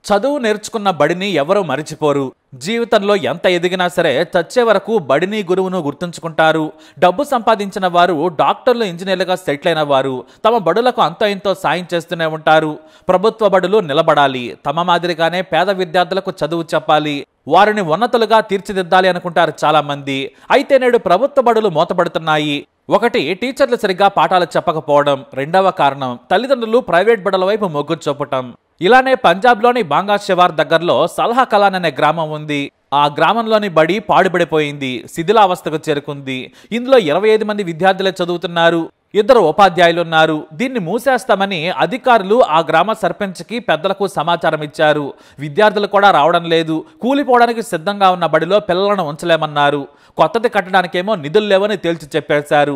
చదువు నేర్చుకున్న బడిని ఎవరూ మరిచిపోరు. జీవితంలో ఎంత ఎదిగినా సరే చచ్చే వరకు బడిని గురువును గుర్తుంచుకుంటారు. డబ్బు సంపాదించిన వారు, డాక్టర్లు, ఇంజనీర్లుగా సెటిల్ అయిన వారు తమ బడులకు అంతో ఇంతో సాయం చేస్తూనే ఉంటారు. ప్రభుత్వ బడులు నిలబడాలి, తమ మాదిరిగానే పేద విద్యార్థులకు చదువు చెప్పాలి, వారిని ఉన్నతులుగా తీర్చిదిద్దాలి అనుకుంటారు చాలా మంది. అయితే నేడు ప్రభుత్వ బడులు మూతపడుతున్నాయి. ఒకటి, టీచర్లు సరిగ్గా పాఠాలు చెప్పకపోవడం. రెండవ కారణం, తల్లిదండ్రులు ప్రైవేట్ బడుల వైపు మొగ్గు చూపటం. ఇలానే పంజాబ్లోని బాంగా శివార్ దగ్గరలో సలహా కలాన్ అనే గ్రామం ఉంది. ఆ గ్రామంలోని బడి పాడుబడిపోయింది, శిథిలావస్థకు చేరుకుంది. ఇందులో 25 మంది విద్యార్థులే చదువుతున్నారు. 2 ఉపాధ్యాయులున్నారు. దీన్ని మూసేస్తామని అధికారులు ఆ గ్రామ సర్పంచ్కి, పెద్దలకు సమాచారం ఇచ్చారు. విద్యార్థులు కూడా రావడం లేదు. కూలిపోవడానికి సిద్ధంగా ఉన్న బడిలో పిల్లలను ఉంచలేమన్నారు. కొత్తది కట్టడానికేమో నిధులు లేవని తేల్చి చెప్పేశారు.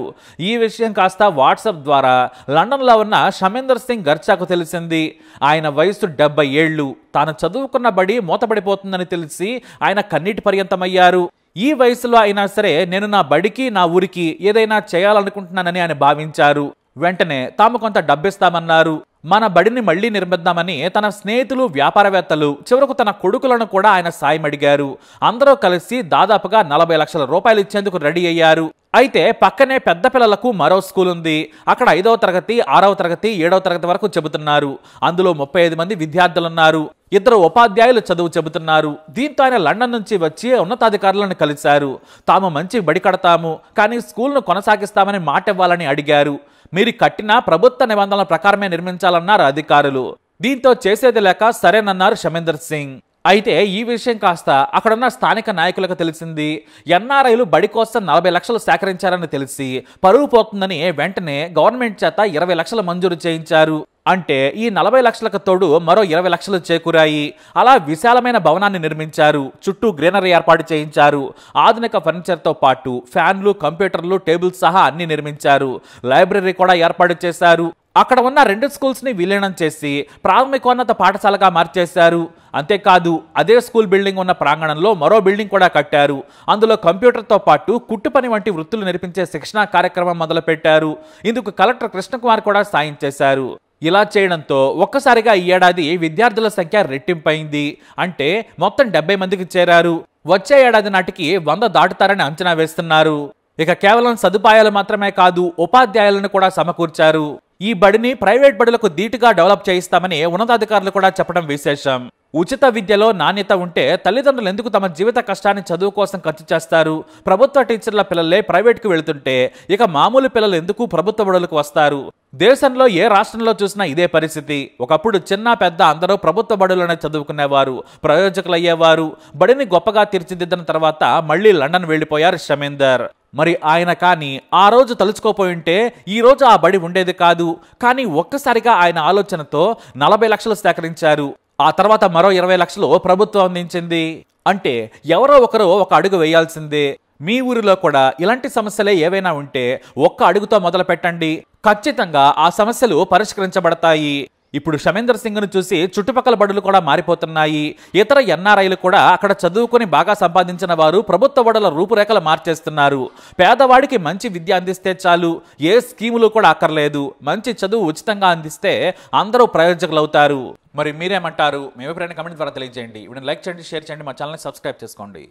ఈ విషయం కాస్త వాట్సాప్ ద్వారా లండన్లో ఉన్న షమేందర్ సింగ్ గర్చాకు తెలిసింది. ఆయన వయసు 70 ఏళ్లు. తాను చదువుకున్న బడి మూతపడిపోతుందని తెలిసి ఆయన కన్నీటి పర్యంతమయ్యారు. ఈ వయసులో అయినా సరే నేను నా బడికి, నా ఊరికి ఏదైనా చేయాలనుకుంటున్నానని ఆయన భావించారు. వెంటనే తాము కొంత డబ్బిస్తామన్నారు. మన బడిని మళ్లీ నిర్మిద్దామని తన స్నేహితులు, వ్యాపారవేత్తలు, చివరకు తన కొడుకులను కూడా ఆయన సాయం అడిగారు. అందరూ కలిసి దాదాపుగా 40 లక్షల రూపాయలు ఇచ్చేందుకు రెడీ అయ్యారు. అయితే పక్కనే పెద్ద పిల్లలకు మరో స్కూల్ ఉంది. అక్కడ 5వ తరగతి, 6వ తరగతి, 7వ తరగతి వరకు చెబుతున్నారు. అందులో 35 మంది విద్యార్థులున్నారు. 2 ఉపాధ్యాయులు చదువు చెబుతున్నారు. దీంతో ఆయన లండన్ నుంచి వచ్చి ఉన్నతాధికారులను కలిశారు. తాము మంచి బడి కడతాము, కానీ స్కూల్ను కొనసాగిస్తామని మాట ఇవ్వాలని అడిగారు. మీరు కట్టిన ప్రభుత్వ నిబంధనల ప్రకారమే నిర్మించాలన్నారు అధికారులు. దీంతో చేసేది లేక సరేనన్నారు షమేందర్ సింగ్. అయితే ఈ విషయం కాస్త అక్కడున్న స్థానిక నాయకులకు తెలిసింది. ఎన్ఆర్ఐలు బడి కోసం 40 లక్షలు సేకరించారని తెలిసి పరువు పోతుందని వెంటనే గవర్నమెంట్ చేత 20 లక్షలు మంజూరు చేయించారు. అంటే ఈ 40 లక్షలకు తోడు మరో 20 లక్షలు చేకూరాయి. అలా విశాలమైన భవనాన్ని నిర్మించారు. చుట్టూ గ్రీనరీ ఏర్పాటు చేయించారు. ఆధునిక ఫర్నిచర్తో పాటు ఫ్యాన్లు, కంప్యూటర్లు, టేబుల్స్ సహా అన్ని నిర్మించారు. లైబ్రరీ కూడా ఏర్పాటు చేశారు. అక్కడ ఉన్న 2 స్కూల్స్ ని విలీనం చేసి ప్రాథమికోన్నత పాఠశాలగా మార్చేశారు. అంతేకాదు, అదే స్కూల్ బిల్డింగ్ ఉన్న ప్రాంగణంలో మరో బిల్డింగ్ కూడా కట్టారు. అందులో కంప్యూటర్తో పాటు కుట్టు పని వంటి వృత్తులు నేర్పించే శిక్షణా కార్యక్రమం మొదలుపెట్టారు. ఇందుకు కలెక్టర్ కృష్ణకుమార్ కూడా సాయం చేశారు. ఇలా చేయడంతో ఒక్కసారిగా ఈ ఏడాది విద్యార్థుల సంఖ్య రెట్టింపైంది. అంటే మొత్తం 70 మందికి చేరారు. వచ్చే ఏడాది నాటికి 100 దాటుతారని అంచనా వేస్తున్నారు. ఇక కేవలం సదుపాయాలు మాత్రమే కాదు, ఉపాధ్యాయులను కూడా సమకూర్చారు. ఈ బడిని ప్రైవేట్ బడులకు ధీటుగా డెవలప్ చేయిస్తామని ఉన్నతాధికారులు కూడా చెప్పడం విశేషం. ఉచిత విద్యలో నాణ్యత ఉంటే తల్లిదండ్రులు ఎందుకు తమ జీవిత కష్టాన్ని చదువు కోసం ఖర్చు చేస్తారు? ప్రభుత్వ టీచర్ల పిల్లలే ప్రైవేట్కు వెళుతుంటే ఇక మామూలు పిల్లలు ఎందుకు ప్రభుత్వ బడులకు వస్తారు? దేశంలో ఏ రాష్ట్రంలో చూసినా ఇదే పరిస్థితి. ఒకప్పుడు చిన్న పెద్ద అందరూ ప్రభుత్వ బడులోనే చదువుకునేవారు, ప్రయోజకులయ్యేవారు. బడిని గొప్పగా తీర్చిదిద్దిన తర్వాత మళ్లీ లండన్ వెళ్లిపోయారు షమేందర్. మరి ఆయన కానీ ఆ రోజు తలుచుకోపోయింటే ఈ రోజు ఆ బడి ఉండేది కాదు. కానీ ఒక్కసారిగా ఆయన ఆలోచనతో 40 లక్షలు సేకరించారు. ఆ తర్వాత మరో 20 లక్షలు ప్రభుత్వం అందించింది. అంటే ఎవరో ఒకరు ఒక అడుగు వేయాల్సిందే. మీ ఊరిలో కూడా ఇలాంటి సమస్యలే ఏవైనా ఉంటే ఒక్క అడుగుతో మొదలు పెట్టండి. ఖచ్చితంగా ఆ సమస్యలు పరిష్కరించబడతాయి. ఇప్పుడు షమేందర్ సింగ్ను చూసి చుట్టుపక్కల బడులు కూడా మారిపోతున్నాయి. ఇతర ఎన్ఆర్ఐలు కూడా అక్కడ చదువుకుని బాగా సంపాదించిన వారు ప్రభుత్వ బడుల రూపురేఖలు మార్చేస్తున్నారు. పేదవాడికి మంచి విద్య అందిస్తే చాలు, ఏ స్కీములు కూడా అక్కర్లేదు. మంచి చదువు ఉచితంగా అందిస్తే అందరూ ప్రయోజకులవుతారు. మరి మీరేమంటారు? మీ అభిప్రాయాన్ని కామెంట్ ద్వారా తెలియజేయండి. వీడియోని లైక్ చేయండి, షేర్ చేయండి, మా ఛానల్ని సబ్స్క్రైబ్ చేసుకోండి.